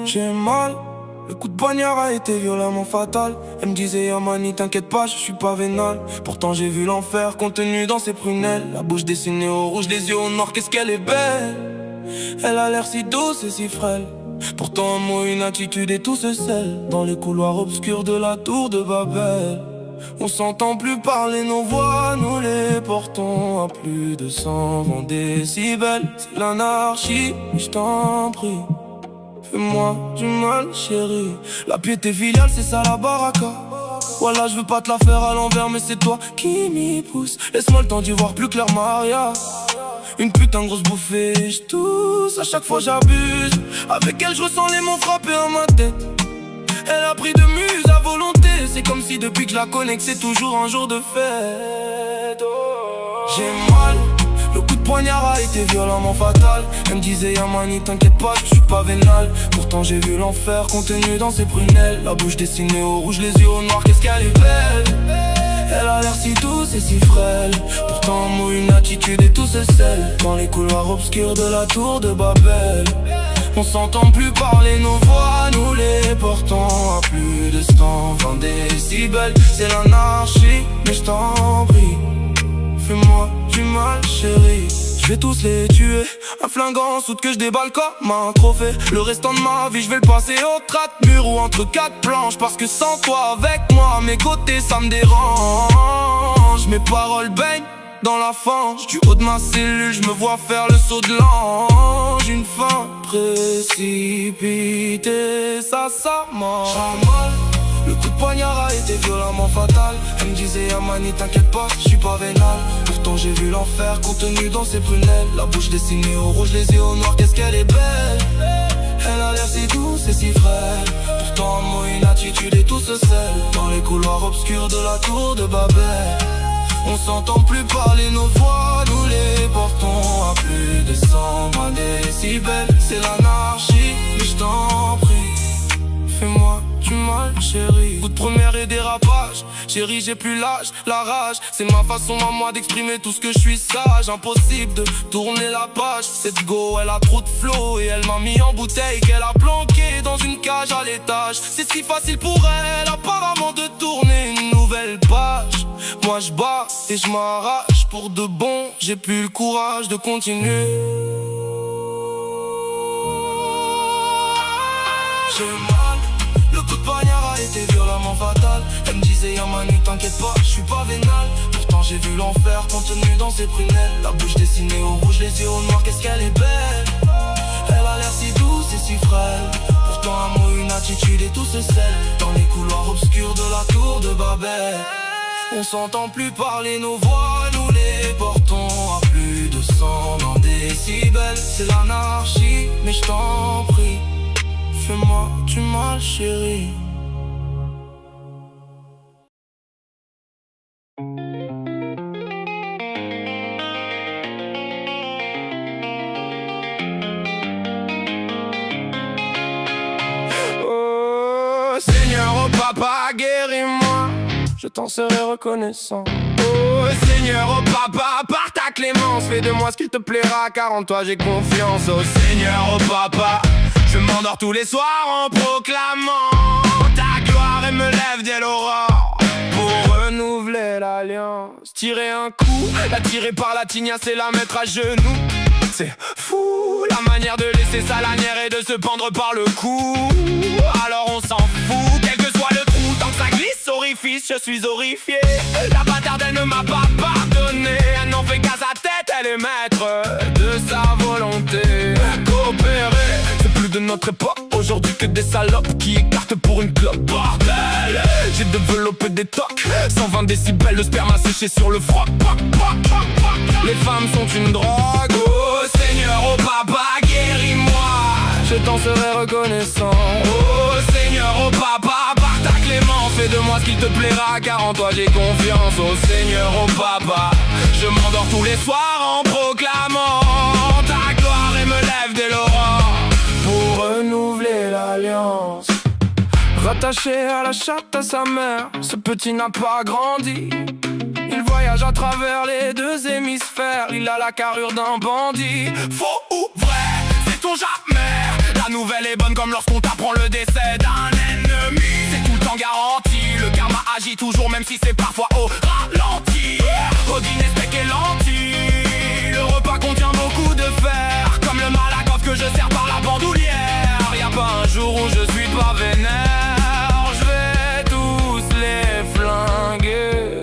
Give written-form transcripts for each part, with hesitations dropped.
J'ai mal, le coup de poignard a été violemment fatal. Elle me disait Yamani t'inquiète pas, je suis pas vénal. Pourtant j'ai vu l'enfer contenu dans ses prunelles. La bouche dessinée au rouge, les yeux au noir, qu'est-ce qu'elle est belle. Elle a l'air si douce et si frêle. Pourtant un mot, une attitude et tout se scelle dans les couloirs obscurs de la tour de Babel. On s'entend plus parler, nos voix, nous les portons à plus de 120 décibels. C'est l'anarchie, mais je t'en prie, fais-moi du mal chérie. La piété filiale c'est ça la baraka. Voilà je veux pas te la faire à l'envers mais c'est toi qui m'y pousse. Laisse-moi le temps d'y voir plus clair Maria. Une putain de grosse bouffée, je tousse, à chaque fois j'abuse. Avec elle je ressens les mots frapper à ma tête. Elle a pris de muse à volonté. C'est comme si depuis que je la connais que c'est toujours un jour de fête. Oh. J'ai mal, le coup de poignard a été violemment fatal. Elle me disait Yamani t'inquiète pas, je suis pas vénal. Pourtant j'ai vu l'enfer contenu dans ses prunelles. La bouche dessinée au rouge, les yeux au noir, qu'est-ce qu'elle est belle. Elle a l'air si douce et si frêle. Pourtant un mot, une attitude et tout se scelle dans les couloirs obscurs de la tour de Babel. On s'entend plus parler, nos voix, nous les portons à plus de 120 décibels. C'est l'anarchie, mais je t'en prie, fais-moi du mal chérie. Je vais tous les tuer, un flinguant soude que je déballe comme un trophée. Le restant de ma vie je vais le passer au tratte-mur ou entre quatre planches. Parce que sans toi avec moi, à mes côtés ça me dérange. Mes paroles baignent dans la fange. Du haut de ma cellule je me vois faire le saut de l'ange. Une fin précipitée, ça mange. Le coup de poignard a été violemment fatal. Elle me disait Yamani t'inquiète pas, je suis pas vénal. Pourtant j'ai vu l'enfer contenu dans ses prunelles. La bouche dessinée au rouge, les yeux au noir, qu'est-ce qu'elle est belle. Elle a l'air si douce et si frêle. Pourtant un mot, une attitude et tout se scelle dans les couloirs obscurs de la tour de Babel. On s'entend plus parler, nos voix, nous les portons à plus de 120 décibels. C'est l'anarchie, mais je t'en prie, fais-moi du mal chérie. Coup de première et dérapage, chérie j'ai plus l'âge, la rage. C'est ma façon à moi d'exprimer tout ce que je suis sage. Impossible de tourner la page. Cette go elle a trop de flow et elle m'a mis en bouteille qu'elle a planqué dans une cage à l'étage. C'est si facile pour elle apparemment de tourner une nouvelle page. Moi je bats et je m'arrache pour de bon. J'ai plus le courage de continuer. J'ai mal, le coup de poignard a été violemment fatal. Elle me disait Yamani t'inquiète pas, je suis pas vénal. Pourtant j'ai vu l'enfer contenu dans ses prunelles. La bouche dessinée au rouge, les yeux au noir, qu'est-ce qu'elle est belle. Elle a l'air si douce et si frêle. Pourtant un mot, une attitude et tout se scelle dans les couloirs obscurs de la tour de Babel. On s'entend plus parler, nos voix, nous les portons à plus de 120 décibels. C'est l'anarchie, mais je t'en prie, fais-moi du mal chérie. Oh Seigneur, oh papa, guéris-moi, je t'en serai reconnaissant. Oh Seigneur, oh papa, par ta clémence, fais de moi ce qu'il te plaira, car en toi j'ai confiance. Oh Seigneur, oh papa, je m'endors tous les soirs en proclamant ta gloire et me lève dès l'aurore pour renouveler l'alliance. Tirer un coup, la tirer par la tignasse et la mettre à genoux. C'est fou la manière de laisser sa lanière et de se pendre par le cou. Alors on s'en fout, quel que soit le trou, tant que ça glisse orifice, je suis horrifié. La bâtarde elle ne m'a pas pardonné. Elle n'en fait qu'à sa tête, elle est maître de sa volonté. Coopérer, c'est plus de notre époque aujourd'hui que des salopes qui écartent pour une clope. Bordel, j'ai développé des tocs, 120 décibels, le sperme a séché sur le froc. Les femmes sont une drogue. Oh Seigneur, oh papa, guéris-moi, je t'en serai reconnaissant. Oh Seigneur, oh papa, par ta clémence, fais de moi ce qu'il te plaira, car en toi j'ai confiance. Oh Seigneur, oh papa, je m'endors tous les soirs en proclamant ta gloire et me lève dès l'aurore pour renouveler l'alliance. Rattaché à la chatte à sa mère, ce petit n'a pas grandi. Il voyage à travers les deux hémisphères. Il a la carrure d'un bandit. Faux ou vrai, sait-on jamais. La La nouvelle est bonne comme lorsqu'on t'apprend le décès d'un ennemi. C'est tout le temps garanti, le karma agit toujours même si c'est parfois au ralenti. Au dîner steak et lentilles, le repas contient beaucoup de fer, comme le malakoff que je sers par la bandoulière. Y'a pas un jour où je suis pas vénère, je vais tous les flinguer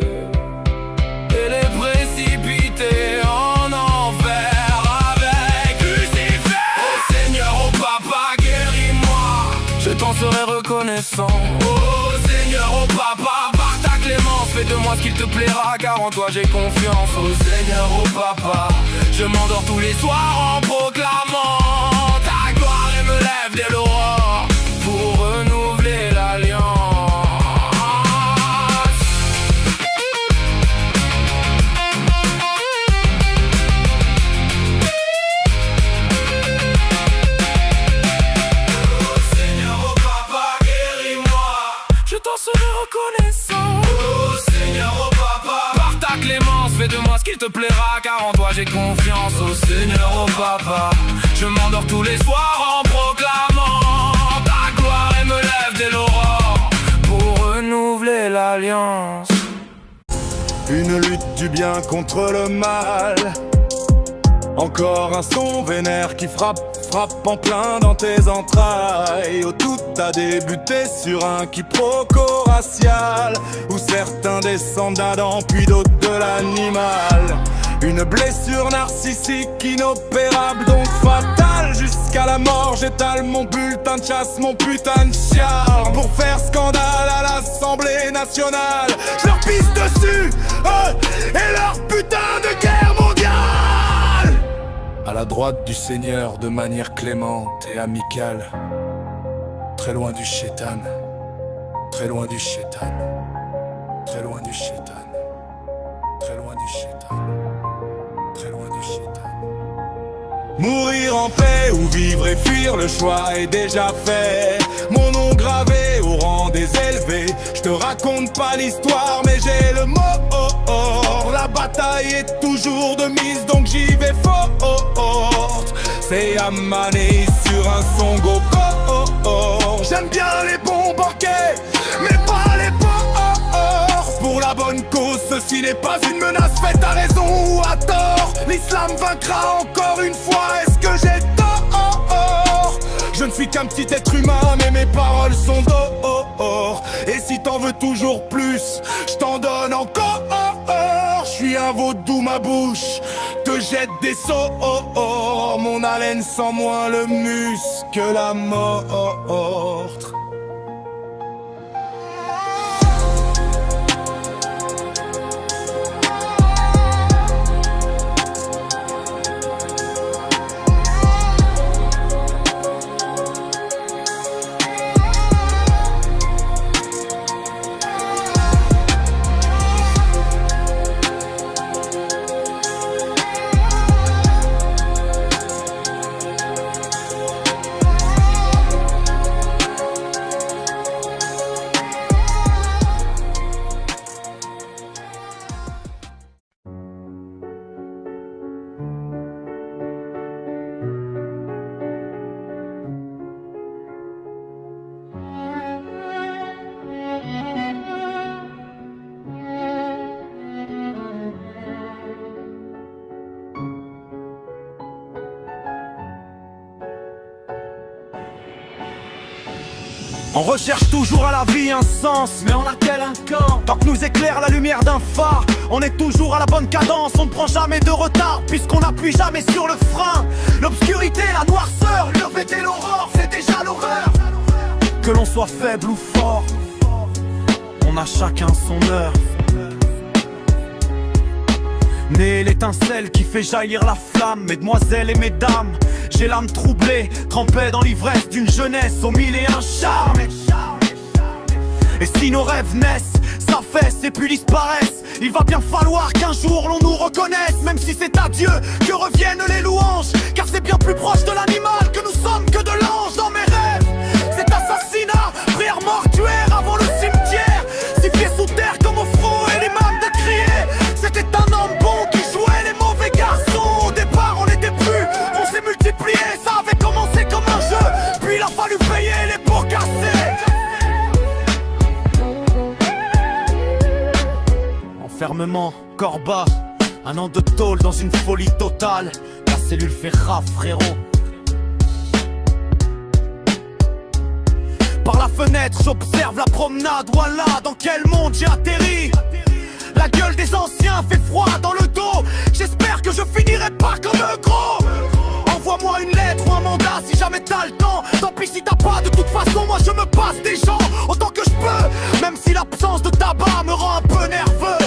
et les précipiter en enfer avec Lucifer. Oh Seigneur, oh Papa, guéris-moi, je t'en serai reconnaissant. Oh Seigneur, oh Papa, par ta clémence, fais de moi ce qu'il te plaira, car en toi j'ai confiance. Oh Seigneur, oh Papa, je m'endors tous les soirs en proclamant ta gloire et me lève dès l'aurore pour renouveler l'alliance. Oh Seigneur, oh Papa, guéris-moi, je t'en serai reconnaissant. Oh Seigneur, oh Papa, par ta clémence, fais de moi ce qu'il te plaira, car en toi j'ai confiance. Oh Seigneur, oh Papa, je m'endors tous les soirs en proclamant ta gloire et me lève dès l'aurore pour renouveler l'alliance. Une lutte du bien contre le mal. Encore un son vénère qui frappe en plein dans tes entrailles. Oh, tout a débuté sur un quiproquo racial, où certains descendent d'Adam puis d'autres de l'animal. Une blessure narcissique inopérable, donc fatale. Jusqu'à la mort j'étale mon bulletin de chasse, mon putain de char, pour faire scandale à l'Assemblée nationale. Je leur pisse dessus, et leur putain de guerre mondiale. À la droite du Seigneur, de manière clémente et amicale, très loin du chétan, très loin du chétan, très loin du chétan, très loin du chétan, très loin du chétan. Mourir en paix ou vivre et fuir, le choix est déjà fait. Mon nom gravé au rang des élevés. Je te raconte pas l'histoire mais j'ai le mot. La bataille est toujours de mise donc j'y vais fort. C'est Amané sur un son go-go. J'aime bien les bons banquets mais pas les porcs. Pour la bonne cause, ceci n'est pas une menace faite à raison ou à tort. L'islam vaincra encore une fois, est-ce que j'ai tort? Je ne suis qu'un petit être humain mais mes paroles sont d'or. Et si t'en veux toujours plus, je t'en donne encore. Je suis un vaudou, ma bouche te jette des sorts. Mon haleine sent moins le muscle que la mort. On recherche toujours à la vie un sens, mais on a quel un camp? Tant que nous éclaire la lumière d'un phare, on est toujours à la bonne cadence. On ne prend jamais de retard, puisqu'on n'appuie jamais sur le frein. L'obscurité, la noirceur, le et l'aurore, c'est déjà l'horreur. Que l'on soit faible ou fort, on a chacun son heure. Né l'étincelle qui fait jaillir la flamme. Mesdemoiselles et mesdames, j'ai l'âme troublée, trempée dans l'ivresse d'une jeunesse aux mille et un charmes. Et si nos rêves naissent, s'affaissent et puis disparaissent, il va bien falloir qu'un jour l'on nous reconnaisse. Même si c'est à Dieu que reviennent les louanges, car c'est bien plus proche de l'animal que nous sommes que de l'ange. Dans mes rêves, c'est assassinat, prière mortuaire avant le cimetière. 6 pieds sous terre comme au front et l'imam de crier. C'était un homme bon qui jouait les mauvais garçons. Au départ on n'était plus, on s'est multiplié, ça avait commencé comme un jeu. Fermement, corps bas, un an de tôle dans une folie totale. La cellule fait raf, frérot. Par la fenêtre, j'observe la promenade. Voilà, dans quel monde j'ai atterri. La gueule des anciens fait froid dans le dos. J'espère que je finirai pas comme un gros. Envoie-moi une lettre ou un mandat si jamais t'as le temps. Tant pis si t'as pas, de toute façon moi je me passe des gens autant que je peux. Même si l'absence de tabac me rend un peu nerveux.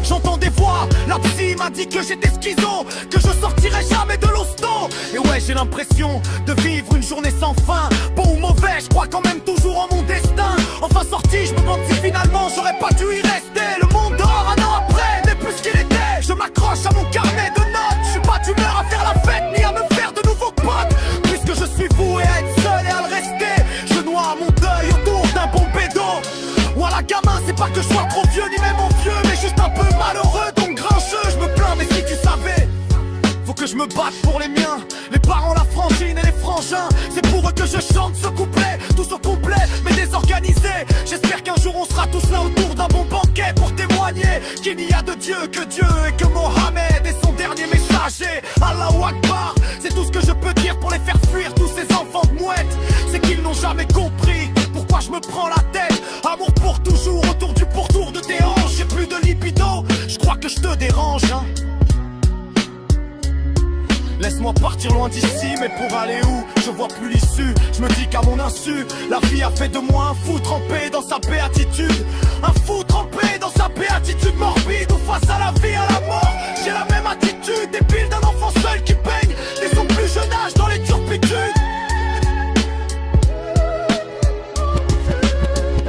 J'entends des voix, la psy m'a dit que j'étais schizo, que je sortirais jamais de l'hosto. Et ouais, j'ai l'impression de vivre une journée sans fin. Bon ou mauvais, je crois quand même toujours en mon destin. Enfin sorti, je me demande si finalement j'aurais pas dû y rester. Le monde dehors un an après n'est plus ce qu'il était. Je m'accroche à mon carnet de notes. Je suis pas d'humeur à faire la fête ni à me faire de nouveaux potes. Puisque je suis voué à être seul et à le rester, je noie mon deuil autour d'un bon bédo. Voilà gamin, c'est pas que je sois trop vieux ni même envieux, mais juste un peu malheureux, donc grincheux. Je me plains, mais si tu savais, faut que je me batte pour les miens. Les parents, la frangine et les frangins, c'est pour eux que je chante ce couplet. Tous au complet, mais désorganisé. J'espère qu'un jour on sera tous là autour d'un bon banquet pour témoigner qu'il n'y a de Dieu que Dieu et que Mohamed est son dernier messager. Allahu Akbar, c'est tout ce que je peux dire pour les faire fuir tous ces enfants de mouettes. C'est qu'ils n'ont jamais compris pourquoi je me prends la tête. Amour pour toujours, autour du pourtour de tes hanches. J'ai plus de libido, je crois que je te dérange, hein. Laisse-moi partir loin d'ici, mais pour aller où? Je vois plus l'issue, je me dis qu'à mon insu la vie a fait de moi un fou trempé dans sa béatitude. Un fou trempé dans sa béatitude morbide. Ou face à la vie, à la mort, j'ai la même attitude débile d'un enfant seul qui baigne dès son plus jeune âge dans les turpitudes.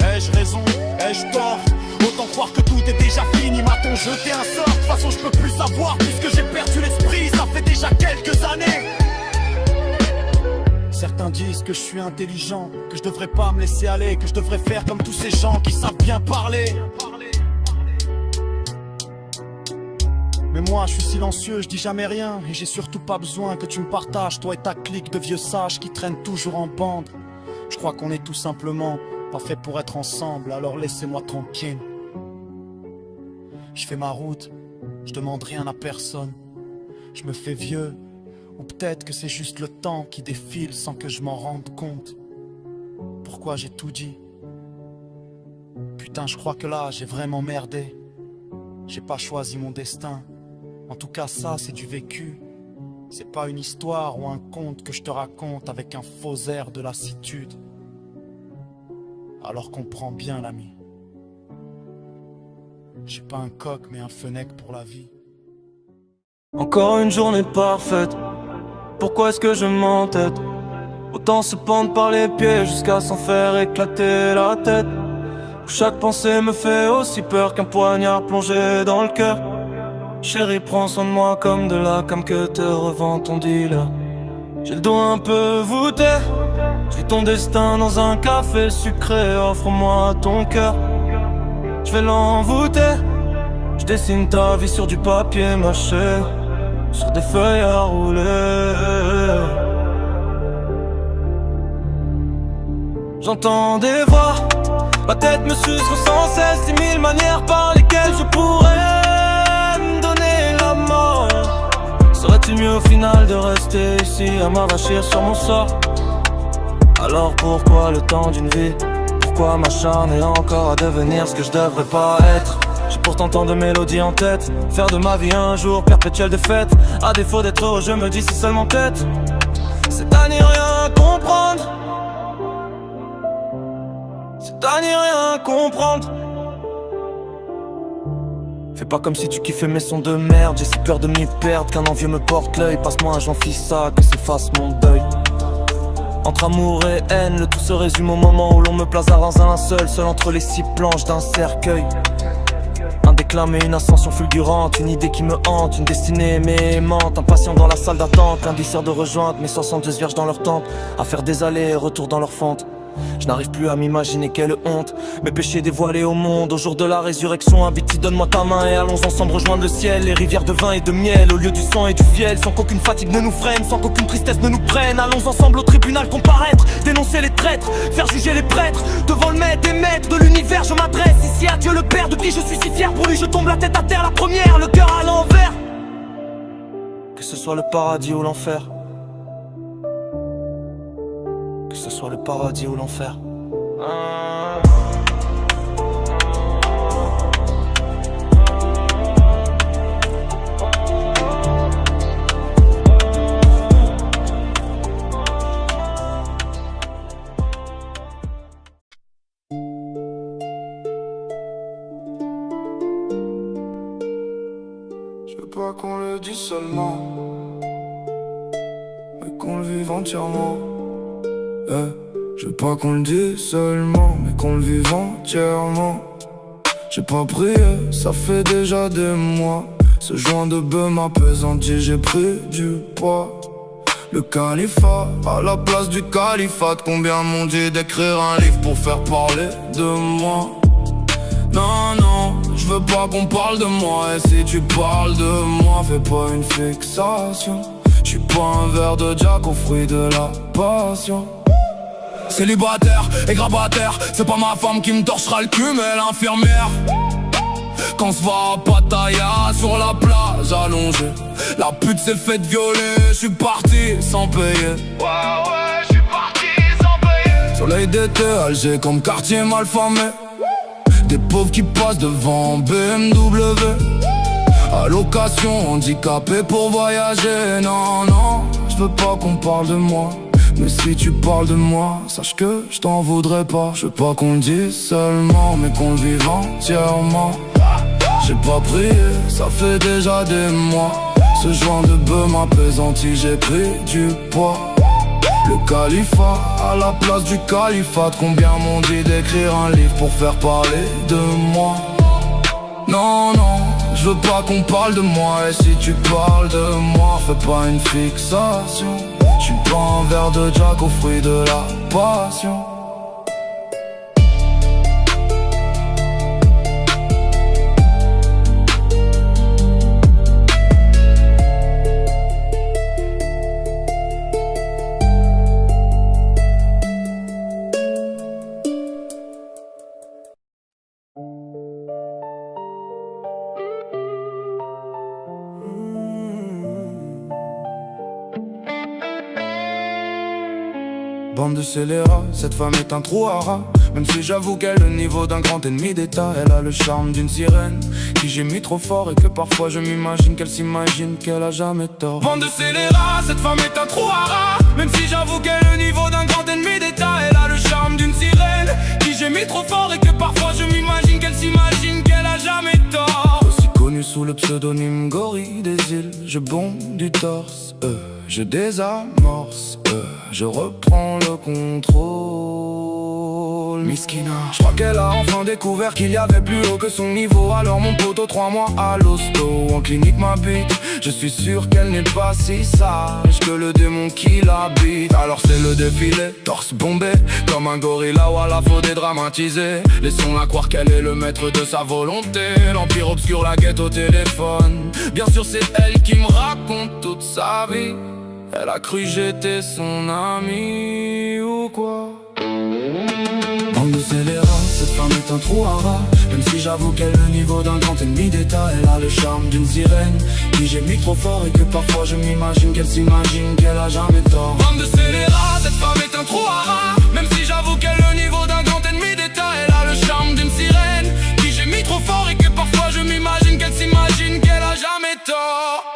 Ai-je raison? Ai-je tort? Autant croire que tout est déjà fini, m'a-t-on jeté un sort? De toute façon je peux plus savoir puisque j'ai perdu l'esprit, ça fait déjà quelques années. Certains disent que je suis intelligent, que je devrais pas me laisser aller, que je devrais faire comme tous ces gens qui savent bien parler. Mais moi je suis silencieux, je dis jamais rien. Et j'ai surtout pas besoin que tu me partages, toi et ta clique de vieux sages qui traînent toujours en bande. Je crois qu'on est tout simplement pas fait pour être ensemble, alors laissez-moi tranquille. Je fais ma route, je demande rien à personne. Je me fais vieux, ou peut-être que c'est juste le temps qui défile sans que je m'en rende compte. Pourquoi j'ai tout dit? Putain, je crois que là, j'ai vraiment merdé. J'ai pas choisi mon destin. En tout cas, ça, c'est du vécu. C'est pas une histoire ou un conte que je te raconte avec un faux air de lassitude. Alors comprends bien, l'ami. Je suis pas un coq, mais un fenêtre pour la vie. Encore une journée parfaite. Pourquoi est-ce que je m'entête? Autant se pendre par les pieds jusqu'à s'en faire éclater la tête. Chaque pensée me fait aussi peur qu'un poignard plongé dans le cœur. Chérie, prends soin de moi comme de la cam que te revend ton dealer. J'ai le dos un peu voûté, je lis ton destin dans un café sucré. Offre-moi ton cœur, je vais l'envoûter. Je dessine ta vie sur du papier mâché, sur des feuilles à rouler. J'entends des voix, ma tête me susurre sans cesse 10 000 manières par lesquelles je pourrais me donner la mort. Serait-il mieux au final de rester ici à m'arracher sur mon sort? Alors pourquoi le temps d'une vie? Pourquoi m'acharner encore à devenir ce que je devrais pas être? J'ai pourtant tant de mélodies en tête. Faire de ma vie un jour perpétuel de fête. À défaut d'être heureux, je me dis c'est seulement tête. C'est à n'y rien comprendre. C'est à n'y rien comprendre. Fais pas comme si tu kiffais mes sons de merde. J'ai si peur de m'y perdre qu'un envieux me porte l'œil. Passe-moi un j'en fis ça, que s'efface mon deuil. Entre amour et haine, le tout se résume au moment où l'on me place dans un linceul, seul entre les 6 planches d'un cercueil. Un déclame et une ascension fulgurante, une idée qui me hante, une destinée mais aimante. Impatient dans la salle d'attente, plein d'histoires de rejointe, mes 62 vierges dans leur temple, à faire des allers et retours dans leur fente. Je n'arrive plus à m'imaginer quelle honte. Mes péchés dévoilés au monde. Au jour de la résurrection, Abiti, donne-moi ta main et allons ensemble rejoindre le ciel. Les rivières de vin et de miel, au lieu du sang et du fiel. Sans qu'aucune fatigue ne nous freine, sans qu'aucune tristesse ne nous prenne. Allons ensemble au tribunal comparaître, dénoncer les traîtres, faire juger les prêtres. Devant le maître des maîtres de l'univers, je m'adresse ici à Dieu le Père, de qui je suis si fier. Pour lui je tombe la tête à terre, la première, le cœur à l'envers. Que ce soit le paradis ou l'enfer. Que ce soit le paradis ou l'enfer. Je veux pas qu'on le dise seulement, mais qu'on le vive entièrement. Je veux pas qu'on le dise seulement, mais qu'on le vive entièrement. J'ai pas prié, ça fait déjà des mois. Ce joint de bœuf m'apaisantit, j'ai pris du poids. Le califat, à la place du califat. Combien m'ont dit d'écrire un livre pour faire parler de moi. Non, non, je veux pas qu'on parle de moi. Et si tu parles de moi, fais pas une fixation. J'suis pas un verre de Jack au fruit de la passion. Célibataire et grabataire, c'est pas ma femme qui me torchera le cul, mais l'infirmière. Quand on se va à Pattaya sur la plage allongée, la pute s'est faite violer, j'suis parti sans payer. Ouais, j'suis parti sans payer. Soleil d'été, Alger comme quartier mal famé. Des pauvres qui passent devant BMW. Allocation handicapé pour voyager. Non, non, je veux pas qu'on parle de moi. Mais si tu parles de moi, sache que je t'en voudrais pas. Je veux pas qu'on le dise seulement, mais qu'on le vive entièrement. J'ai pas prié, ça fait déjà des mois. Ce joint de bœuf m'apaisantit, j'ai pris du poids. Le califat, à la place du califat. Combien m'ont dit d'écrire un livre pour faire parler de moi. Non, non, je veux pas qu'on parle de moi. Et si tu parles de moi, fais pas une fixation. J'suis pas un verre de Jack au fruit de la passion. Bande de scélérats, cette femme est un trou à rats. Même si j'avoue qu'elle est le niveau d'un grand ennemi d'État. Elle a le charme d'une sirène qui gémit trop fort. Et que parfois je m'imagine qu'elle s'imagine qu'elle a jamais tort. Bande de scélérats, cette femme est un trou à rats. Même si j'avoue qu'elle est le niveau d'un grand ennemi d'État. Elle a le charme d'une sirène qui gémit trop fort. Et que parfois je m'imagine qu'elle s'imagine qu'elle a jamais tort. Aussi connue sous le pseudonyme Gorille des îles. Je bombe du torse, je désamorce, je reprends le contrôle. Miskina, je crois qu'elle a enfin découvert qu'il y avait plus haut que son niveau. Alors mon poteau 3 mois à l'hosto, en clinique m'habite. Je suis sûr qu'elle n'est pas si sage que le démon qui l'habite. Alors c'est le défilé, torse bombé comme un gorilla, voilà faut dédramatiser. Laissons-la croire qu'elle est le maître de sa volonté. L'empire obscur la guette au téléphone. Bien sûr c'est elle qui me raconte toute sa vie. Elle a cru j'étais son ami ou quoi. Bande de scélérats, cette femme est un trou à rats. Même si j'avoue qu'elle est le niveau d'un grand ennemi d'État. Elle a le charme d'une sirène qui gémit trop fort. Et que parfois je m'imagine qu'elle s'imagine qu'elle a jamais tort. Bande de scélérats, cette femme est un trou à rats. Même si j'avoue qu'elle est le niveau d'un grand ennemi d'État. Elle a le charme d'une sirène qui gémit trop fort. Et que parfois je m'imagine qu'elle s'imagine qu'elle a jamais tort.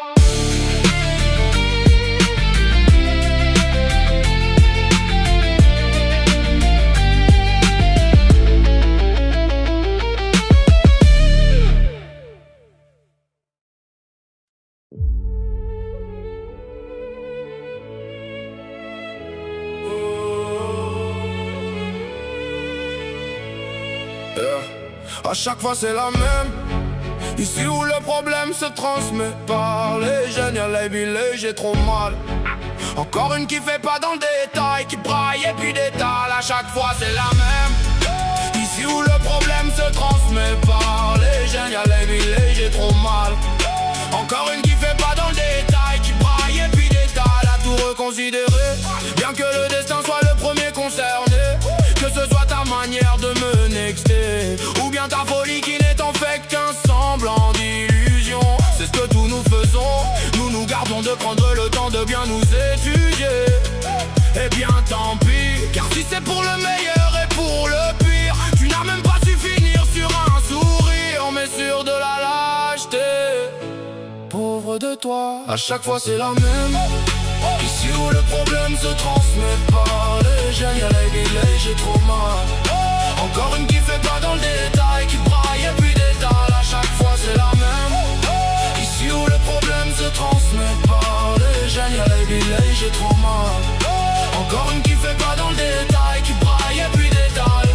À chaque fois c'est la même. Ici où le problème se transmet par les jeunes, y'a les billets, j'ai trop mal. Encore une qui fait pas dans le détail, qui braille et puis détale. À chaque fois c'est la même. Ici où le problème se transmet par les gènes, y'a les villes, j'ai trop mal. Encore une qui fait pas dans le détail, qui braille et puis détale. À tout reconsidérer, bien que le destin soit le premier concerné. Que ce soit ta manière de me nexter, ou bien ta folie qui n'est en fait qu'un semblant d'illusion. C'est ce que tous nous faisons, nous gardons de prendre le temps de bien nous étudier. Eh bien tant pis, car si c'est pour le meilleur et pour le pire, tu n'as même pas su finir sur un sourire, mais sur de la lâcheté. Pauvre de toi, à chaque fois c'est la même. Ici où le problème se transmet par les gènes, y'a les délais, j'ai trop mal. Encore une qui fait pas dans le détail, qui braille et puis détale. À chaque fois c'est la même. Ici où le problème se transmet par les gènes, y'a les délais, j'ai trop mal. Encore une qui fait pas dans le détail, qui braille et puis détale.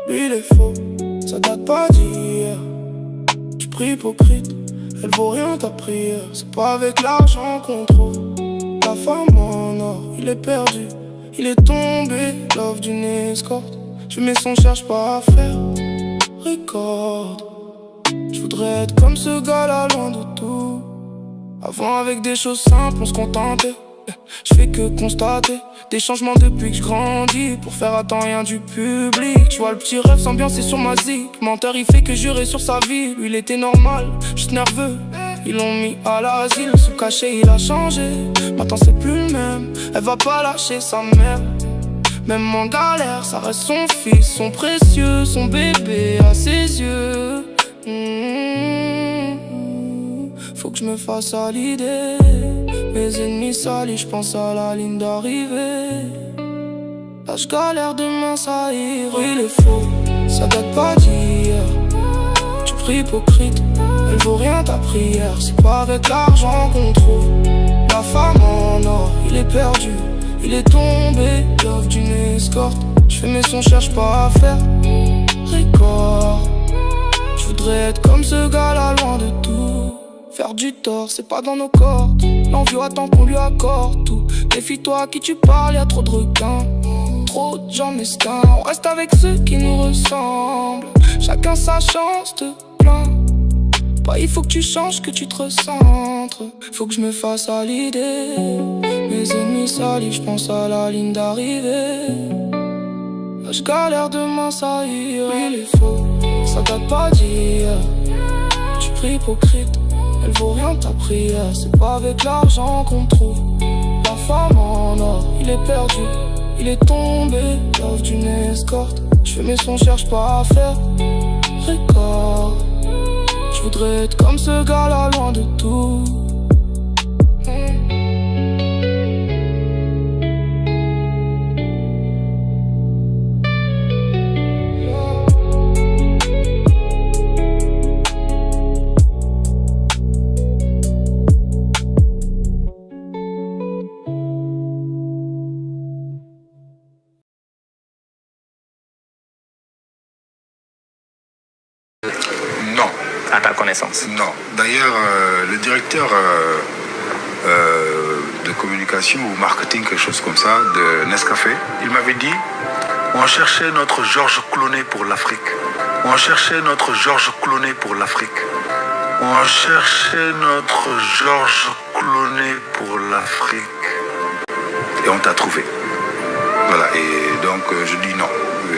Lui il est faux, ça date pas d'hier. Tu pries hypocrite, elle vaut rien ta prière. C'est pas avec l'argent qu'on trouve la femme en or. Il est perdu, il est tombé, love d'une escorte. Je mets son cherche pas à faire, record. Je voudrais être comme ce gars-là, loin de tout. Avant avec des choses simples on se contentait. Je fais que constater des changements depuis que je grandis. Pour faire attendre rien du public. Tu vois le petit rêve s'ambiancer sur ma zik. Menteur il fait que jurer sur sa vie. Lui il était normal, juste nerveux. Ils l'ont mis à l'asile, sous cachet il a changé. Maintenant c'est plus le même, elle va pas lâcher sa mère. Même en galère ça reste son fils, son précieux, son bébé à ses yeux. Faut que je me fasse à l'idée. Mes ennemis salis, je pense à la ligne d'arrivée. Là je galère, demain ça ira. Il est faux, ça date pas d'hier. Tu pries hypocrite, elle vaut rien ta prière. C'est pas avec l'argent qu'on trouve la femme en or. Il est perdu, il est tombé, love d'une escorte. Je fais mes sons, cherche pas à faire record. Je voudrais être comme ce gars-là, loin de tout. Faire du tort, c'est pas dans nos cordes. L'envie attend qu'on lui accorde tout. Méfie-toi à qui tu parles, y'a trop de requins. Trop de gens mesquins. On reste avec ceux qui nous ressemblent. Chacun sa chance de plein. Pas il faut que tu changes, que tu te recentres. Faut que je me fasse à l'idée. Mes ennemis salis, je pense à la ligne d'arrivée. Là je galère, demain ça ira. Il est faux, ça date pas d'hier. Tu pries hypocrite, elle vaut rien ta prière. C'est pas avec l'argent qu'on trouve la femme en or. Il est perdu, il est tombé, love d'une escorte. Je fais mes sons, cherche pas à faire record. Je voudrais être comme ce gars-là, loin de tout. Non. À ta connaissance? Non. D'ailleurs, le directeur de communication ou marketing, quelque chose comme ça, de Nescafé, il m'avait dit, on cherchait notre Georges Clooney pour l'Afrique. On cherchait notre Georges Clooney pour l'Afrique. On cherchait notre Georges Clooney pour l'Afrique. Et on t'a trouvé. Voilà. Et donc, je dis non.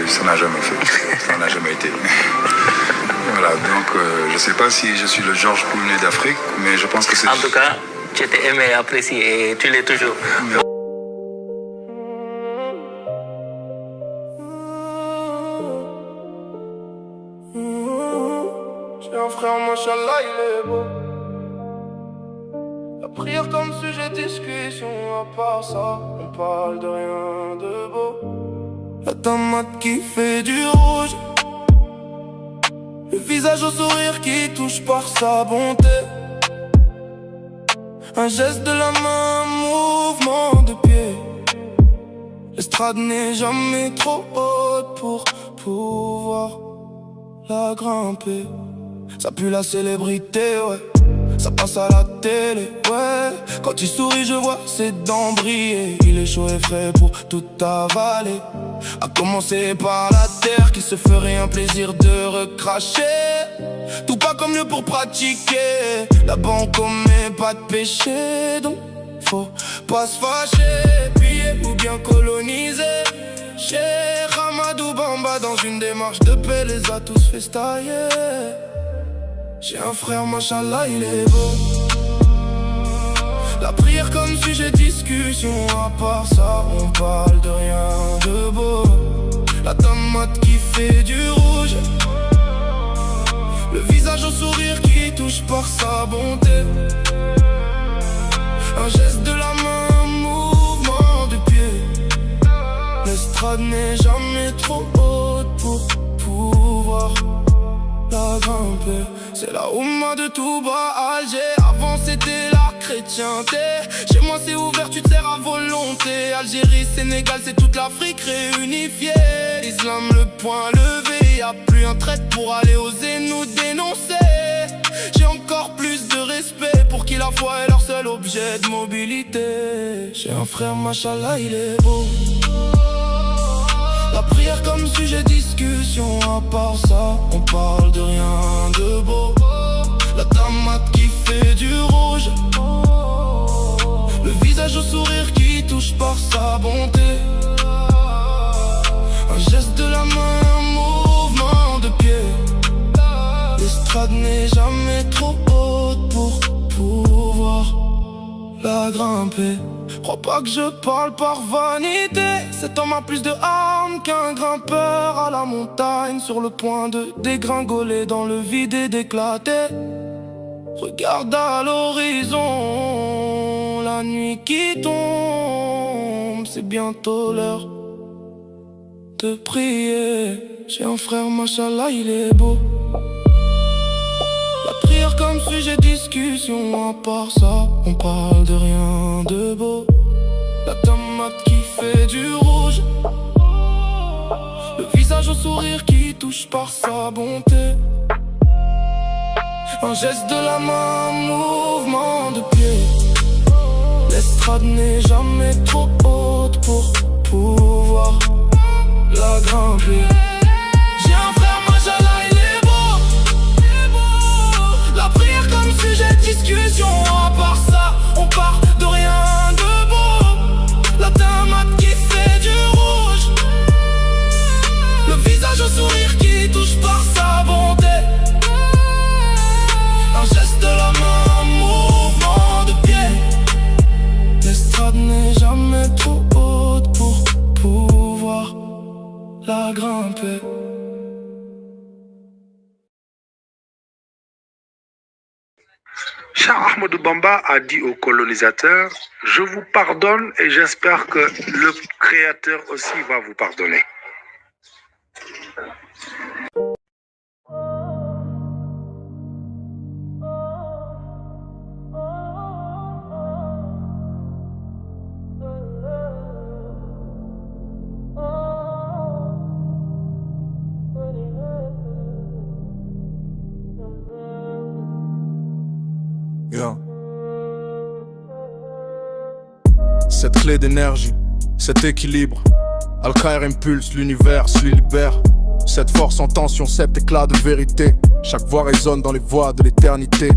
Ça n'a jamais fait. Ça n'a jamais été. Voilà, donc je ne sais pas si je suis le Georges Clooney d'Afrique, mais je pense que c'est... En tout cas, tu étais aimé et apprécié et tu l'es toujours. machallah il est beau. La prière comme sujet de discussion, à part ça, on parle de rien de beau. La tomate qui fait du rouge, le visage au sourire qui touche par sa bonté. Un geste de la main, un mouvement de pied. L'estrade n'est jamais trop haute pour pouvoir la grimper. Ça pue la célébrité, ouais. Ça passe à la télé, ouais. Quand il sourit, je vois ses dents briller. Il est chaud et frais pour tout avaler. À commencer par la terre qui se ferait un plaisir de recracher. Tout pas comme mieux pour pratiquer. Là-bas on commet pas de péché, donc faut pas se fâcher. Piller ou bien coloniser. Chez Ramadou Bamba dans une démarche de paix les a tous festaillés. J'ai un frère, machallah, il est beau. La prière comme sujet de discussion, à part ça, on parle de rien de beau. La tomate qui fait du rouge, le visage au sourire qui touche par sa bonté. Un geste de la main, un mouvement de pied. L'estrade n'est jamais trop haute pour pouvoir la grimper. C'est la Oumma de Touba, Alger. Avant c'était la chrétienté. Chez moi c'est ouvert, tu te sers à volonté. Algérie, Sénégal, c'est toute l'Afrique réunifiée. L'islam le point levé, y'a plus un traître pour aller oser nous dénoncer. J'ai encore plus de respect pour qui la foi est leur seul objet de mobilité. J'ai un frère, machallah, il est beau. La prière comme sujet de discussion, à part ça, on parle de rien de beau. La tomate qui fait du rouge, le visage au sourire qui touche par sa bonté. Un geste de la main, un mouvement de pied. L'estrade n'est jamais trop haute pour pouvoir la grimper. Crois pas que je parle par vanité. Cet homme a plus de âme qu'un grimpeur à la montagne, sur le point de dégringoler dans le vide et d'éclater. Regarde à l'horizon, la nuit qui tombe. C'est bientôt l'heure de prier. J'ai un frère, machallah, il est beau. La prière comme sujet de discussion, à part ça, on parle de rien de beau. La tomate qui fait du rouge, le visage au sourire qui touche par sa bonté. Un geste de la main, un mouvement de pied. L'estrade n'est jamais trop haute pour pouvoir la grimper. J'ai un frère, machallah, il est beau. La prière comme sujet de discussion, à part ça, on part de rien de beau. La tomate qui fait du rouge, le visage au sourire qui touche par sa bonté. Un geste de la main, un mouvement de pied. L'estrade n'est jamais trop haute pour pouvoir la grimper. Cheikh Ahmadou Bamba a dit aux colonisateurs, je vous pardonne et j'espère que le Créateur aussi va vous pardonner. Yeah. Cette clé d'énergie, cet équilibre, Al-Khair impulse l'univers, se libère. Cette force en tension, cet éclat de vérité. Chaque voix résonne dans les voies de l'éternité.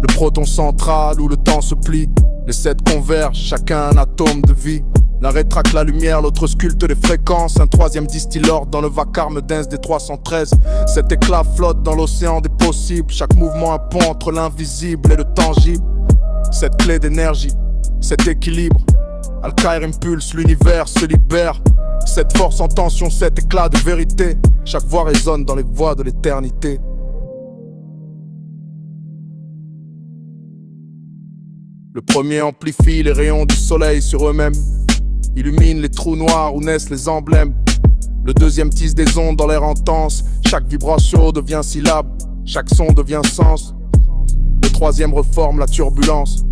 Le proton central où le temps se plie. Les sept convergent, chacun un atome de vie. L'un rétracte la lumière, l'autre sculpte les fréquences. Un troisième distille l'ordre dans le vacarme dense des 313. Cet éclat flotte dans l'océan des possibles. Chaque mouvement un pont entre l'invisible et le tangible. Cette clé d'énergie, cet équilibre, Al-Khair impulse, l'univers se libère. Cette force en tension, cet éclat de vérité. Chaque voix résonne dans les voies de l'éternité. Le premier amplifie les rayons du soleil sur eux-mêmes, illumine les trous noirs où naissent les emblèmes. Le deuxième tisse des ondes dans l'air intense, chaque vibration devient syllabe, chaque son devient sens. Le troisième reforme la turbulence,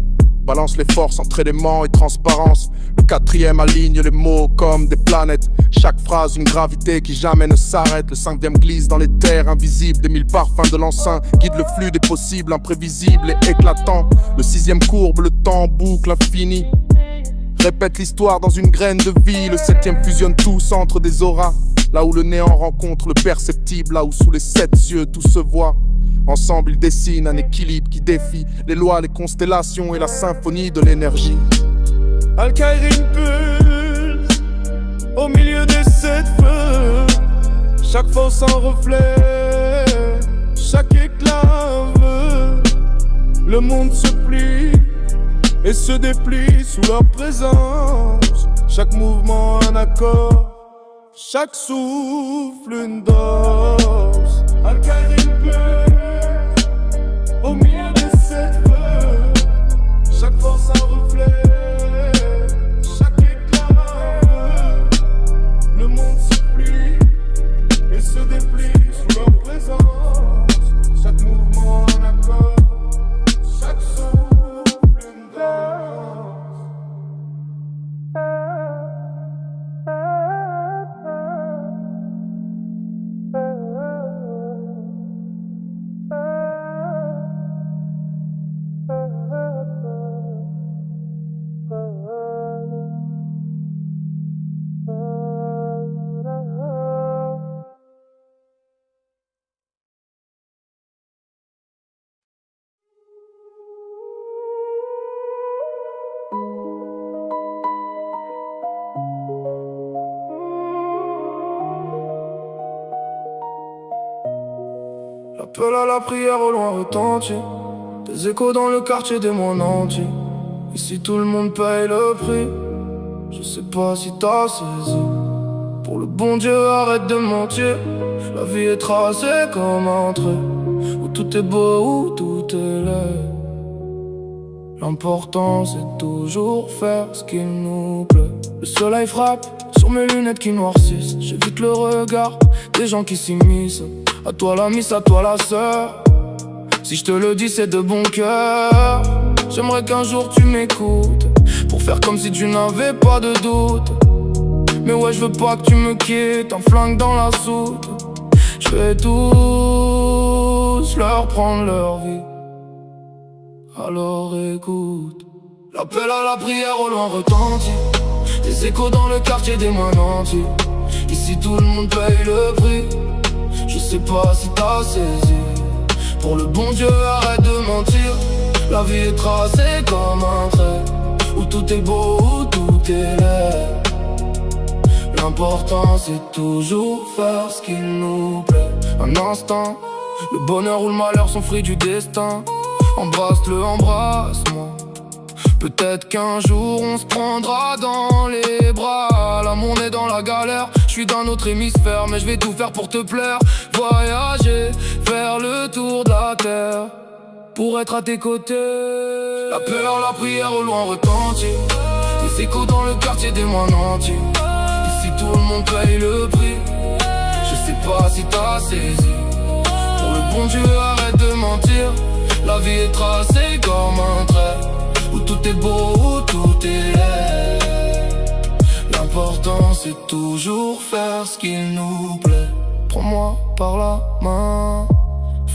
balance les forces entre éléments et transparence. Le quatrième aligne les mots comme des planètes, chaque phrase une gravité qui jamais ne s'arrête. Le cinquième glisse dans les terres invisibles, des mille parfums de l'encens guide le flux des possibles, imprévisibles et éclatants. Le sixième courbe le temps en boucle infinie, répète l'histoire dans une graine de vie. Le septième fusionne tout, centre des auras, là où le néant rencontre le perceptible, là où sous les sept cieux tout se voit. Ensemble ils dessinent un équilibre qui défie les lois, les constellations et la symphonie de l'énergie. Al-Khaïrin pulse au milieu des sept feux, chaque force en reflet, chaque éclat veut. Le monde se plie et se déplie sous leur présence, chaque mouvement un accord, chaque souffle une danse. Al-Khaïrin pulse au milieu des sept feux, chaque force un reflet, chaque éclat. Le monde se plie et se déplie sous leur présence, chaque mouvement un accord, chaque souffle une danse. L'appel à la prière au loin retentit, des échos dans le quartier des mondes entiers. Ici tout le monde paye le prix, je sais pas si t'as saisi. Pour le bon Dieu arrête de mentir, la vie est tracée comme un trait, où tout est beau, où tout est laid. L'important c'est toujours faire ce qu'il nous plaît. Le soleil frappe sur mes lunettes qui noircissent, j'évite le regard des gens qui s'immiscent. À toi la miss, à toi la sœur, si je te le dis c'est de bon cœur. J'aimerais qu'un jour tu m'écoutes, pour faire comme si tu n'avais pas de doute. Mais ouais je veux pas que tu me quittes, un flingue dans la soute. Je vais tous leur prendre leur vie, alors écoute. L'appel à la prière au loin retentit, des échos dans le quartier des moins nantis. Ici tout le monde paye le prix, je sais pas si t'as saisi. Pour le bon Dieu arrête de mentir, la vie est tracée comme un trait, où tout est beau, où tout est laid. L'important c'est toujours faire ce qu'il nous plaît. Un instant, le bonheur ou le malheur sont fruits du destin. Embrasse-le, embrasse-moi. Peut-être qu'un jour on se prendra dans les bras. L'amour est dans la galère, je suis d'un autre hémisphère, mais je vais tout faire pour te plaire. Voyager, faire le tour de la terre, pour être à tes côtés. La peur, la prière au loin retentit, des échos dans le quartier des moins nantis. Ici tout le monde paye le prix, je sais pas si t'as saisi. Pour le bon Dieu arrête de mentir, la vie est tracée comme un trait, où tout est beau, où tout est laid. L'important c'est toujours faire ce qu'il nous plaît. Prends-moi par la main,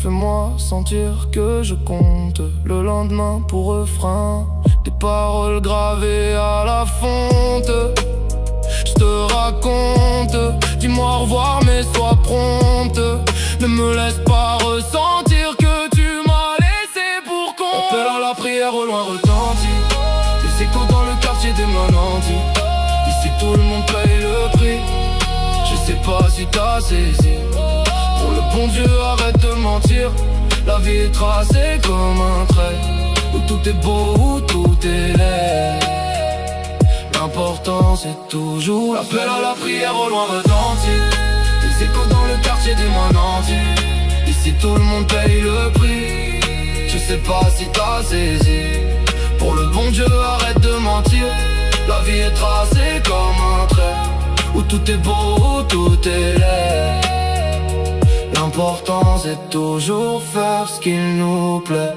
fais-moi sentir que je compte. Le lendemain pour refrain, des paroles gravées à la fonte. Je te raconte, dis-moi au revoir mais sois prompte. Ne me laisse pas ressentir que tu m'as laissé pour compte. Appel à la prière au loin retentit, des échos dans le quartier des nantis. Ici tout le monde paye le prix, je sais pas si t'as saisi. Pour le bon Dieu arrête de mentir, la vie est tracée comme un trait, où tout est beau, où tout est laid. L'important c'est toujours l'appel à la prière au loin retentit, des échos dans le quartier des moins nantis. Ici tout le monde paye le prix, je sais pas si t'as saisi. Pour le bon Dieu arrête de mentir. La vie est tracée comme un trait, où tout est beau, où tout est laid. L'important c'est toujours faire ce qu'il nous plaît.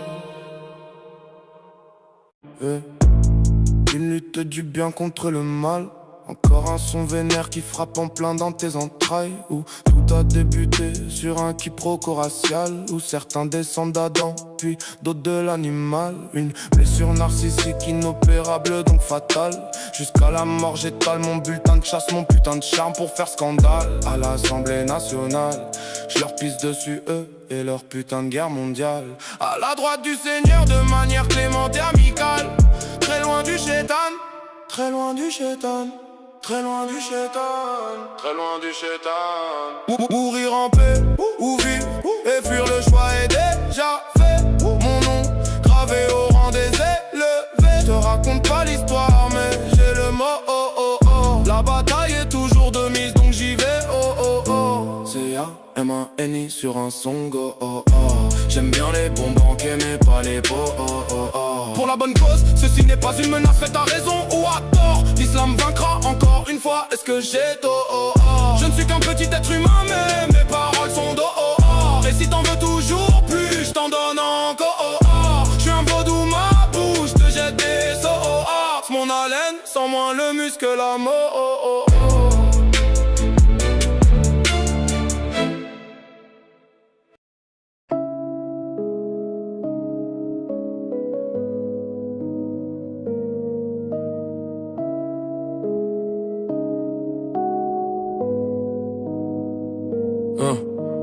Une lutte du bien contre le mal. Encore un son vénère qui frappe en plein dans tes entrailles. Où tout a débuté sur un quiproquo racial, où certains descendent d'Adam, puis d'autres de l'animal. Une blessure narcissique inopérable donc fatale. Jusqu'à la mort j'étale mon bulletin de chasse, mon putain de charme pour faire scandale. À l'Assemblée nationale, je leur pisse dessus eux et leur putain de guerre mondiale. À la droite du Seigneur de manière clémente et amicale. Très loin du chétan, très loin du chétan. Très loin du chétan, très loin du chétan. Mourir en paix, ou vivre, et fuir le choix est déjà fait. Mon nom gravé au rang des élevés. Je te raconte pas l'histoire mais j'ai le mot, oh oh oh. La bataille est toujours de mise donc j'y vais, oh oh oh. C-A-M-A-N-I sur un son, go oh oh. J'aime bien les bons banquets mais pas les beaux, oh oh oh. Pour la bonne cause, ceci n'est pas une menace faite à raison ou à tort. L'islam vaincra encore une fois, est-ce que j'ai tort, oh oh. Je ne suis qu'un petit être humain mais mes paroles sont d'eau, oh oh. Et si t'en veux toujours plus, je t'en donne encore, oh oh. Je suis un vaudou, ma bouche te jette des sauts, oh oh. Mon haleine, sans moins le muscle, la mort, oh oh oh.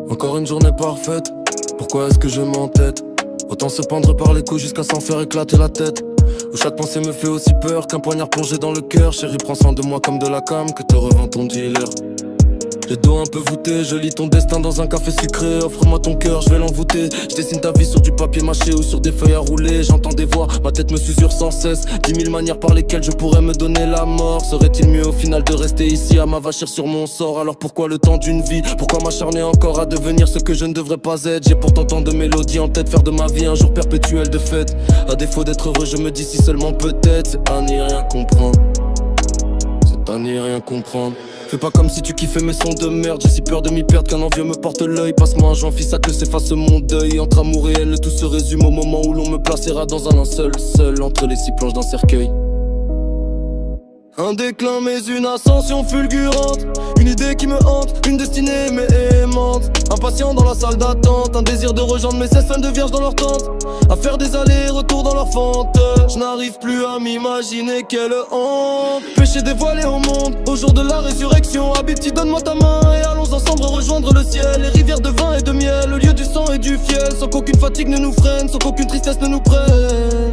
Encore une journée parfaite, pourquoi est-ce que je m'entête? Autant se pendre par les couilles jusqu'à s'en faire éclater la tête. Où chaque pensée me fait aussi peur qu'un poignard plongé dans le cœur. Chérie, prends soin de moi comme de la cam que te revend ton dealer. Les dos un peu voûtés, je lis ton destin dans un café sucré. Offre-moi ton cœur, je vais l'envoûter. Je dessine ta vie sur du papier mâché ou sur des feuilles à rouler. J'entends des voix, ma tête me s'usure sans cesse. 10 000 manières par lesquelles je pourrais me donner la mort. Serait-il mieux au final de rester ici à m'avachir sur mon sort? Alors pourquoi le temps d'une vie? Pourquoi m'acharner encore à devenir ce que je ne devrais pas être? J'ai pourtant tant de mélodies en tête, faire de ma vie un jour perpétuel de fête. À défaut d'être heureux, je me dis si seulement peut-être. C'est à n'y rien comprendre, c'est à n'y rien comprendre. Fais pas comme si tu kiffais mes sons de merde. J'ai si peur de m'y perdre qu'un envieux me porte l'œil. Passe-moi un joint, fils, à que s'efface mon deuil. Entre amour et haine, tout se résume au moment où l'on me placera dans un linceul. Seul entre les 6 planches d'un cercueil. Un déclin mais une ascension fulgurante. Une idée qui me hante, une destinée mais aimante. Impatient dans la salle d'attente, un désir de rejoindre mes 16 fans de vierges dans leur tente. À faire des allers-retours dans leur fente. Je n'arrive plus à m'imaginer quelle honte. Péché dévoilé au monde, au jour de la résurrection. Habiti, donne-moi ta main et allons ensemble rejoindre le ciel. Les rivières de vin et de miel, le lieu du sang et du fiel. Sans qu'aucune fatigue ne nous freine, sans qu'aucune tristesse ne nous prenne.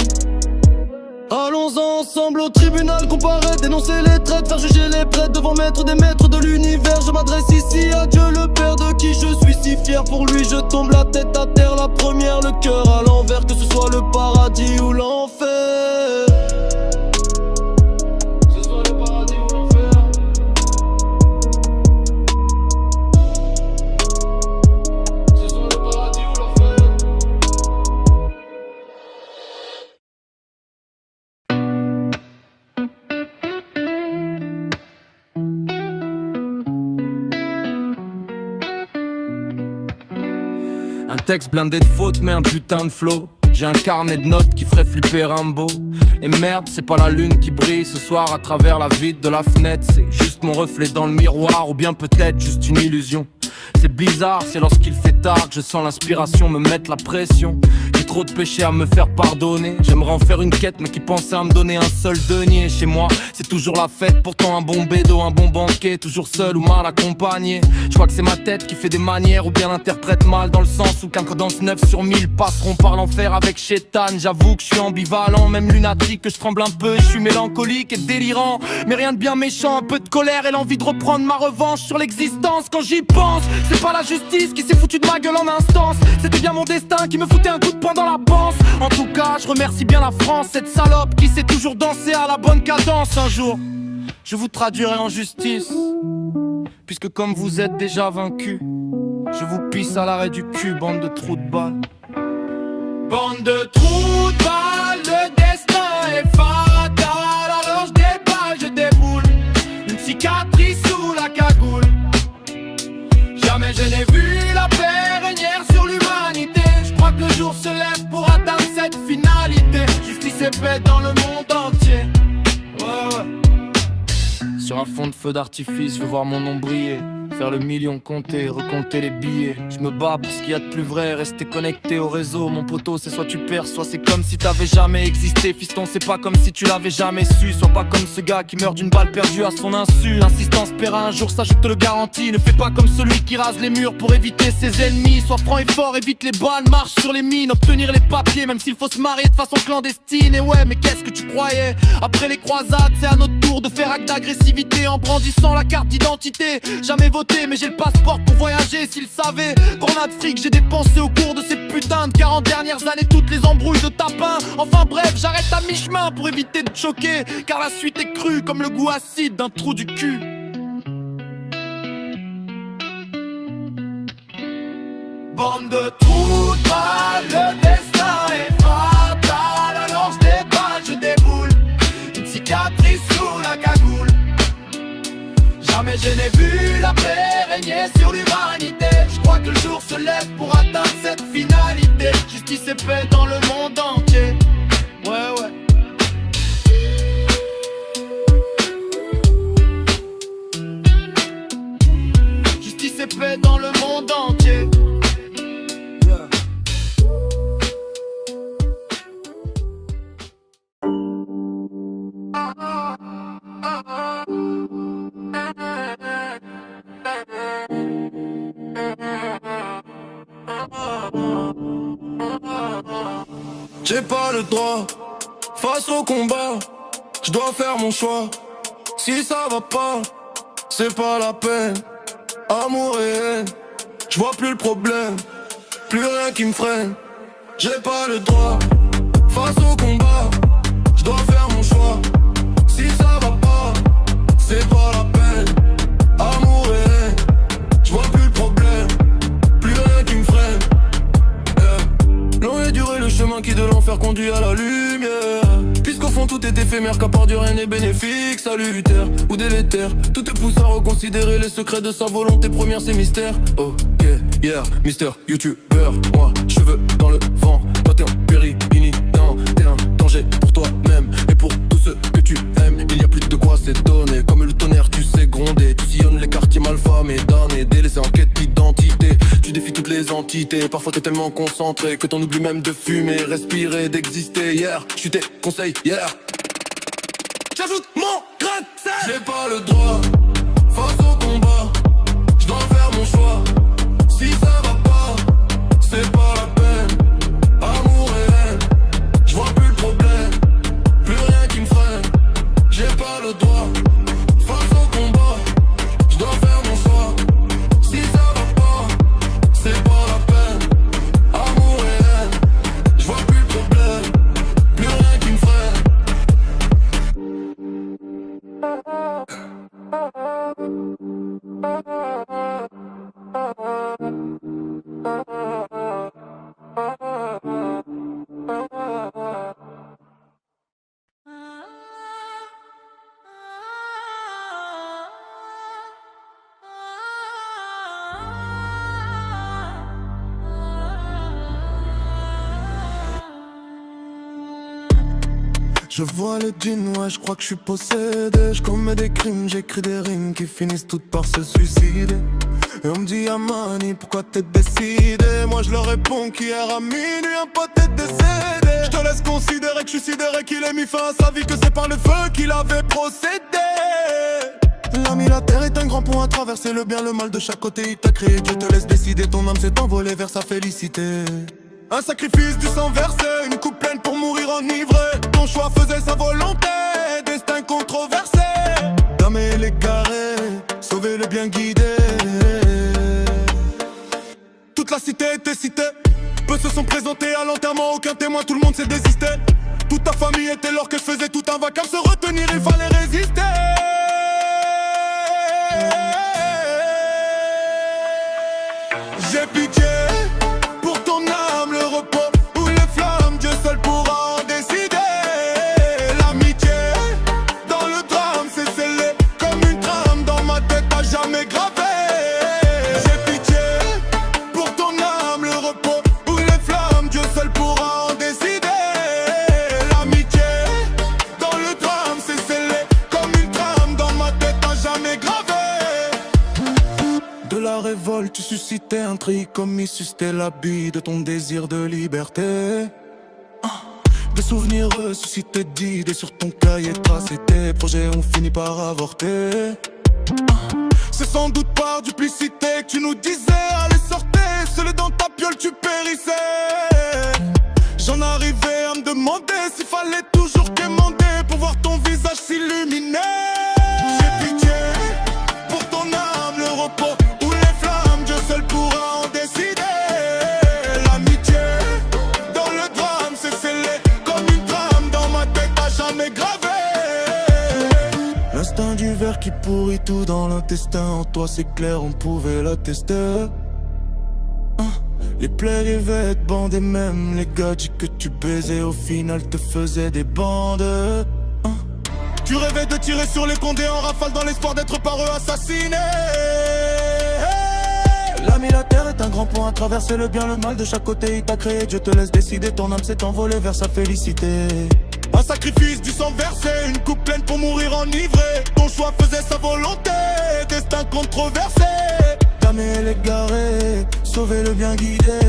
Allons ensemble au tribunal, comparer, dénoncer les traites, faire juger les prêtres devant maître des maîtres de l'univers. Je m'adresse ici à Dieu le Père de qui je suis si fier. Pour lui je tombe la tête à terre, la première, le cœur à l'envers. Que ce soit le paradis ou l'enfer. Que ce soit le paradis ou l'enfer. Que ce soit le paradis ou l'enfer. Un texte blindé de fautes mais un putain de flow. J'ai un carnet de notes qui ferait flipper Rimbaud. Et merde, c'est pas la lune qui brille ce soir à travers la vitre de la fenêtre. C'est juste mon reflet dans le miroir, ou bien peut-être juste une illusion. C'est bizarre, c'est lorsqu'il fait tard que je sens l'inspiration me mettre la pression. J'ai trop de péchés à me faire pardonner. J'aimerais en faire une quête mais qui pensait à me donner un seul denier. Chez moi c'est toujours la fête, pourtant un bon bédo, un bon banquet. Toujours seul ou mal accompagné. Je crois que c'est ma tête qui fait des manières ou bien l'interprète mal. Dans le sens où qu'incodance 9 sur 1000 passeront par l'enfer avec Chétan. J'avoue que je suis ambivalent, même lunatique, que je tremble un peu. Je suis mélancolique et délirant, mais rien de bien méchant. Un peu de colère et l'envie de reprendre ma revanche sur l'existence. Quand j'y pense, c'est pas la justice qui s'est foutu de ma gueule en instance. C'était bien mon destin qui me foutait un coup de poing dans la panse. En tout cas, je remercie bien la France, cette salope qui sait toujours danser à la bonne cadence. Un jour, je vous traduirai en justice, puisque comme vous êtes déjà vaincu, je vous pisse à l'arrêt du cul, bande de trous de balles. Bande de trous de balles, le destin est fatale, alors je déballe, je déboule. Une cicatrice sous la cagoule. Jamais je n'ai vu la paix régner sur l'humanité. Je crois que le jour se lève pour atteindre cette finalité. Justice et paix dans le monde entier. Ouais, ouais. Sur un fond de feu d'artifice, je veux voir mon nom briller. Faire le million, compter, recompter les billets. Je me bats pour ce qu'il y a de plus vrai, rester connecté au réseau. Mon poteau, c'est soit tu perds, soit c'est comme si t'avais jamais existé. Fiston, c'est pas comme si tu l'avais jamais su. Sois pas comme ce gars qui meurt d'une balle perdue à son insu. L'insistance paiera un jour, ça je te le garantis. Ne fais pas comme celui qui rase les murs pour éviter ses ennemis. Sois franc et fort, évite les balles, marche sur les mines. Obtenir les papiers, même s'il faut se marier de façon clandestine. Et ouais, mais qu'est-ce que tu croyais? Après les croisades, c'est à notre tour de faire acte d'agressivité en brandissant la carte d'identité. Jamais voté, mais j'ai le passeport pour voyager. S'ils savaient qu'on a de fric j'ai dépensé au cours de ces putains de 40 dernières années, toutes les embrouilles de tapin. Enfin bref, j'arrête à mi-chemin pour éviter de choquer, car la suite est crue comme le goût acide d'un trou du cul. Bande de trous de balles, le destin est fatal, alors je déballe, je déboule. Une cicatrice sous la cagoule. Jamais je n'ai vu la paix régner sur l'humanité. Je crois que le jour se lève pour atteindre cette finalité. Justice et paix dans le monde entier. Ouais, ouais. Justice et paix dans le monde entier. J'ai pas le droit, face au combat, je dois faire mon choix. Si ça va pas, c'est pas la peine. Amour et haine, je vois plus le problème, plus rien qui me freine. J'ai pas le droit, face au combat, je dois faire mon choix. Si ça va pas, c'est pas la peine. Amour et haine, je vois plus le problème, plus rien qui me freine. Long et duré le chemin qui de l'enfer conduit à la lumière. Puisqu'au fond tout est éphémère, qu'à part du rien n'est bénéfique, salutaire ou délétère. Tout te pousse à reconsidérer les secrets de sa volonté première, c'est mystère. Ok, yeah, Mister YouTuber, moi, cheveux dans le vent. Toi t'es un péri-imitant, t'es un danger pour toi-même et pour tous ceux que tu aimes. Il y a plus de quoi s'étonner, comme le tonnerre tu sais gronder. Tu sillonnes les quartiers malfamés, damnés, délaissés en quête d'identité. Tu défies toutes les entités, parfois t'es tellement concentré que t'en oublies même de fumer, respirer, d'exister. Hier, je suis tes conseils, hier j'ajoute mon grain de sel. J'ai pas le droit, face au combat, je dois faire mon choix. Si ça va pas, c'est pas la peine. Amour et haine, je vois plus le problème, plus rien qui me freine. J'ai pas le droit, face au combat, je dois faire mon choix. Si ça va pas, c'est pas la peine. Amour et haine, je vois plus le problème, plus rien qui me freine. Je vois le djinn, ouais, je crois que je suis possédé. Je commets des crimes, j'écris des rimes qui finissent toutes par se suicider. Et on me dit Amani, pourquoi t'es décidé? Moi je leur réponds qu'hier à minuit un pote est décédé. Je te laisse considérer que je suis sidéré qu'il ait mis fin à sa vie, que c'est par le feu qu'il avait procédé. L'ami, la terre est un grand pont à traverser, le bien, le mal de chaque côté il t'a créé. Dieu te laisse décider, ton âme s'est envolée vers sa félicité. Un sacrifice, du sang versé, une coupe pleine pour mourir enivré. Ton choix faisait sa volonté, destin controversé. Damer les carrés, sauver le bien guidé. Toute la cité était citée, peu se sont présentés à l'enterrement, aucun témoin, tout le monde s'est désisté. Toute ta famille était l'or que je faisais tout un vacarme, se retenir, il fallait résister. J'ai pitié pour ton âme, le repos ou les flammes, Dieu seul pourra en décider. susciter un tri comme il suscitait l'habit de ton désir de liberté. Des souvenirs ressuscités d'idées sur ton cahier tracé. Tes projets ont fini par avorter. C'est sans doute par duplicité que tu nous disais allez sortez. Seul dans ta piole tu périssais. J'en arrivais à me demander s'il fallait toujours quémander pour voir ton visage s'illuminer. J'ai pitié pour ton âme, le repos ou les flammes, Dieu seul pourra en décider. L'amitié dans le drame c'est scellé comme une trame dans ma tête à jamais gravé. L'instinct du verre qui pourrit tout dans l'intestin. En toi c'est clair, on pouvait l'attester. Les plaies rêvaient de bander, même les gadgets que tu baisais au final te faisaient des bandes. Tu rêvais de tirer sur les condés en rafale dans l'espoir d'être par eux assassiné. L'ami, la terre est un grand pont à traverser le bien, le mal de chaque côté il t'a créé. Dieu te laisse décider, ton âme s'est envolée vers sa félicité. Un sacrifice du sang versé, une coupe pleine pour mourir enivré. Ton choix faisait sa volonté, destin controversé. Damer l'égaré, sauver le bien guidé.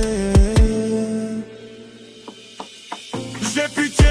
J'ai pitié